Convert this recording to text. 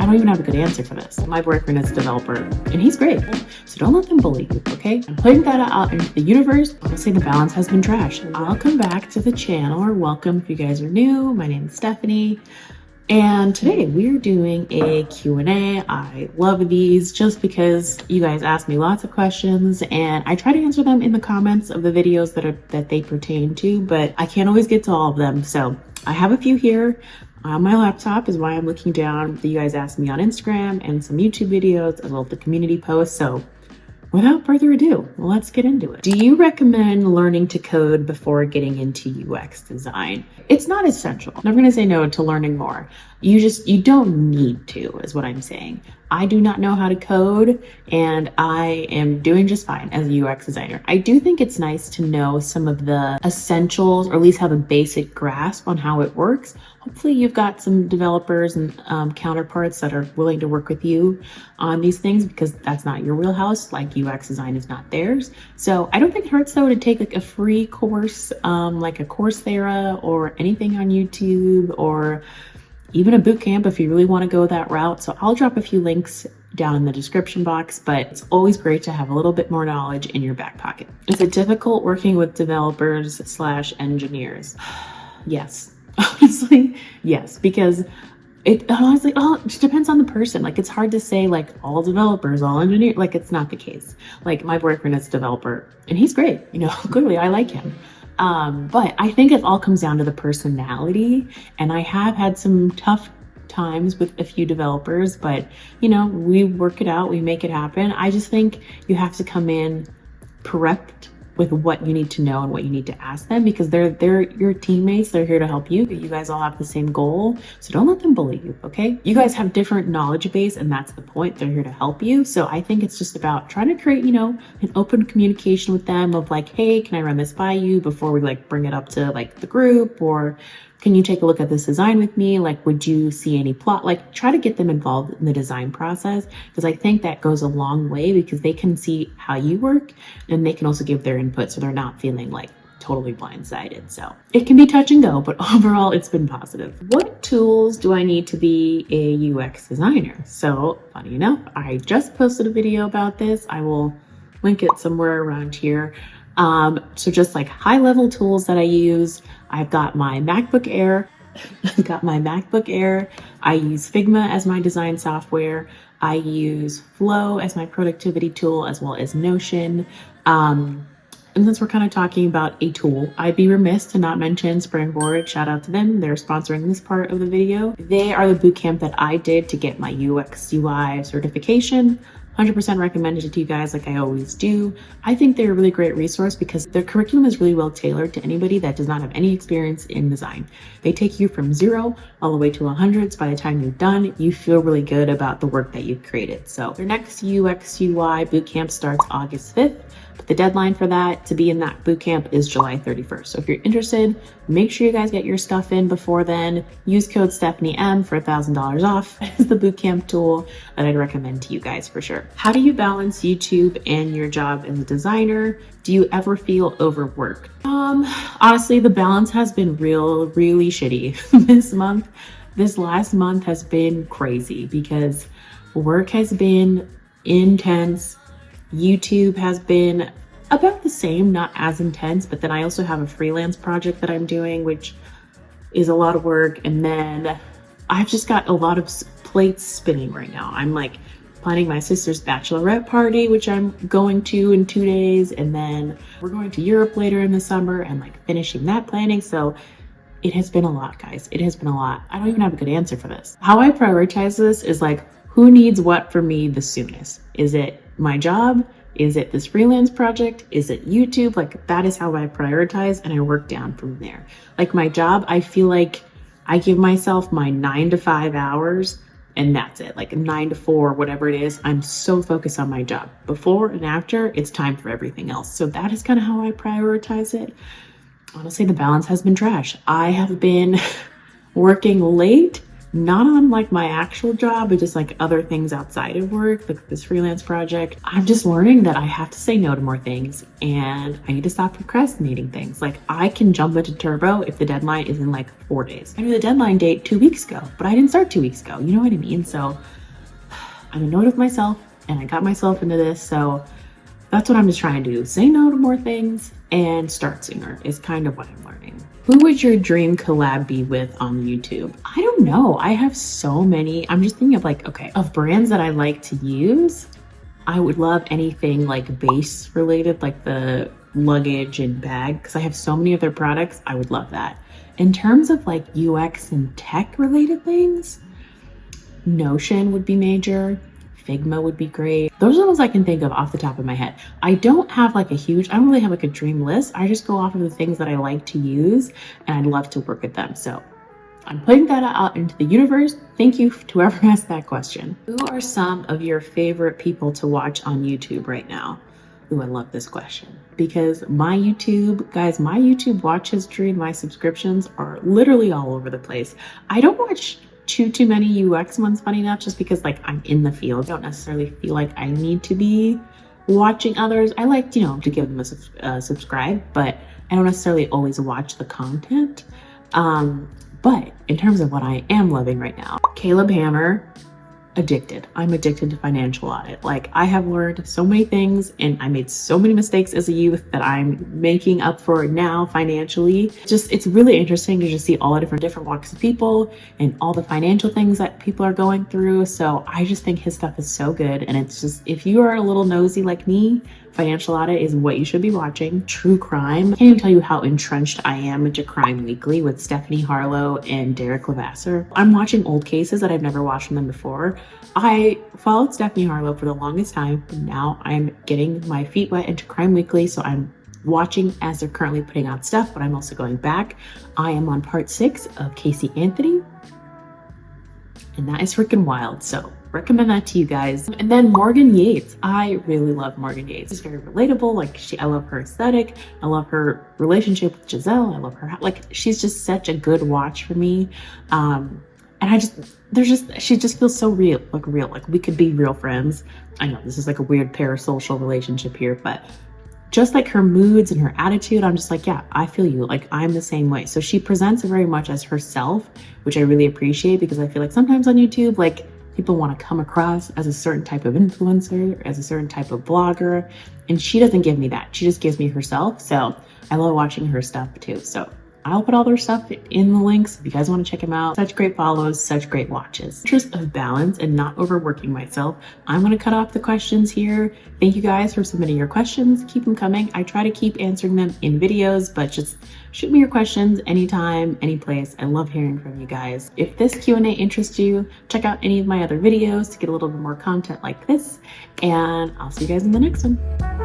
don't even have a good answer for this. My boyfriend is a developer and he's great. So don't let them bully you, okay? I'm putting that out into the universe. Honestly, the balance has been trash. Welcome back to the channel, or welcome if you guys are new. My name is Stephanie. And today we're doing a Q&A. I love these just because you guys ask me lots of questions and I try to answer them in the comments of the videos that they pertain to, but I can't always get to all of them. So I have a few here on my laptop is why I'm looking down that you guys asked me on Instagram and some YouTube videos as well as the community posts. So without further ado, let's get into it. Do you recommend learning to code before getting into UX design? It's not essential. I'm never gonna say no to learning more. You don't need to, is what I'm saying. I do not know how to code and I am doing just fine as a UX designer. I do think it's nice to know some of the essentials, or at least have a basic grasp on how it works. Hopefully you've got some developers and counterparts that are willing to work with you on these things, because that's not your wheelhouse, like UX design is not theirs. So I don't think it hurts though to take like a free course, like a Coursera or anything on YouTube, or even a boot camp if you really want to go that route. So I'll drop a few links down in the description box, but it's always great to have a little bit more knowledge in your back pocket. Is it difficult working with developers / engineers? Yes, honestly, yes, because it honestly, it just depends on the person. Like, it's hard to say like all developers, all engineers, like it's not the case. Like, my boyfriend is a developer and he's great, you know, clearly I like him. But I think it all comes down to the personality, and I have had some tough times with a few developers, but you know, we work it out, we make it happen. I just think you have to come in prepped with what you need to know and what you need to ask them, because they're your teammates. They're here to help you. You guys all have the same goal. So don't let them bully you, okay? You guys have different knowledge base, and that's the point. They're here to help you. So I think it's just about trying to create, you know, an open communication with them of like, hey, can I run this by you before we like bring it up to like the group? Or can you take a look at this design with me? Like, would you see any plot? Like, try to get them involved in the design process, because I think that goes a long way, because they can see how you work and they can also give their input, so they're not feeling like totally blindsided. So it can be touch and go, but overall it's been positive. What tools do I need to be a UX designer? So funny enough, I just posted a video about this. I will link it somewhere around here. So just like high level tools that I use, I've got my MacBook Air. I use Figma as my design software. I use Flow as my productivity tool, as well as Notion. And since we're kind of talking about a tool, I'd be remiss to not mention Springboard. Shout out to them. They're sponsoring this part of the video. They are the bootcamp that I did to get my UX UI certification. 100% recommended it to you guys, like I always do. I think they're a really great resource because their curriculum is really well tailored to anybody that does not have any experience in design. They take you from 0 all the way to 100. So by the time you're done, you feel really good about the work that you've created. So their next UX UI bootcamp starts August 5th. But the deadline for that to be in that bootcamp is July 31st. So if you're interested, make sure you guys get your stuff in before then. Use code STEPHANIEM for $1,000 off as the bootcamp tool that I'd recommend to you guys for sure. How do you balance YouTube and your job as a designer? Do you ever feel overworked? Honestly, the balance has been really shitty This last month has been crazy because work has been intense. YouTube has been about the same, not as intense, but then I also have a freelance project that I'm doing, which is a lot of work. And then I've just got a lot of plates spinning right now. I'm like planning my sister's bachelorette party, which I'm going to in 2 days. And then we're going to Europe later in the summer and like finishing that planning. So it has been a lot, guys. It has been a lot. I don't even have a good answer for this. How I prioritize this is like, who needs what for me the soonest? Is it my job? Is it this freelance project? Is it YouTube? Like, that is how I prioritize, and I work down from there. Like my job, I feel like I give myself my 9 to 5 hours and that's it. Like 9 to 4, whatever it is, I'm so focused on my job. Before and after, it's time for everything else. So that is kind of how I prioritize it. Honestly, the balance has been trash. I have been working late, not on like my actual job, but just like other things outside of work, like this freelance project. I'm just learning that I have to say no to more things and I need to stop procrastinating things. Like I can jump into turbo if the deadline is in like 4 days. I knew the deadline date 2 weeks ago, but I didn't start 2 weeks ago. You know what I mean? So I'm annoyed with myself and I got myself into this. So that's what I'm just trying to do. Say no to more things and start sooner is kind of what I'm learning. Who would your dream collab be with on YouTube? I don't know. I have so many. I'm just thinking of like, okay, of brands that I like to use. I would love anything like base related, like the luggage and bag, because I have so many of their products. I would love that. In terms of like UX and tech related things, Notion would be major. Figma would be great. Those are the ones I can think of off the top of my head. I don't have like I don't really have like a dream list. I just go off of the things that I like to use and I'd love to work with them. So I'm putting that out into the universe. Thank you to whoever asked that question. Who are some of your favorite people to watch on YouTube right now? Ooh, I love this question because my YouTube watch history and my subscriptions are literally all over the place. I don't watch too many UX ones, funny enough, just because like I'm in the field. I don't necessarily feel like I need to be watching others. I like, to give them a subscribe, but I don't necessarily always watch the content. But in terms of what I am loving right now, Caleb Hammer, addicted. I'm addicted to financial audit. Like I have learned so many things and I made so many mistakes as a youth that I'm making up for now financially. It's really interesting to just see all the different walks of people and all the financial things that people are going through. So I just think his stuff is so good. And it's just, if you are a little nosy like me, financial audit is what you should be watching. True crime. I can't even tell you how entrenched I am into Crime Weekly with Stephanie Harlow and Derek Levasseur. I'm watching old cases that I've never watched from them before. I followed Stephanie Harlow for the longest time, but now I'm getting my feet wet into Crime Weekly. So I'm watching as they're currently putting out stuff, but I'm also going back. I am on part 6 of Casey Anthony, and that is freaking wild. So recommend that to you guys. And then Morgan Yates. I really love Morgan Yates. She's very relatable. I love her aesthetic. I love her relationship with Giselle. I love her. She's just such a good watch for me. And she just feels so real. Like we could be real friends. I know this is like a weird parasocial relationship here, but just like her moods and her attitude, I'm just like, yeah, I feel you. Like I'm the same way. So she presents very much as herself, which I really appreciate because I feel like sometimes on YouTube, like people want to come across as a certain type of influencer, as a certain type of blogger, and she doesn't give me that. She just gives me herself. So I love watching her stuff too. So I'll put all their stuff in the links if you guys want to check them out. Such great follows, such great watches. In the interest of balance and not overworking myself, I'm going to cut off the questions here. Thank you guys for submitting your questions. Keep them coming. I try to keep answering them in videos, but just shoot me your questions anytime, any place. I love hearing from you guys. If this Q&A interests you, check out any of my other videos to get a little bit more content like this, and I'll see you guys in the next one.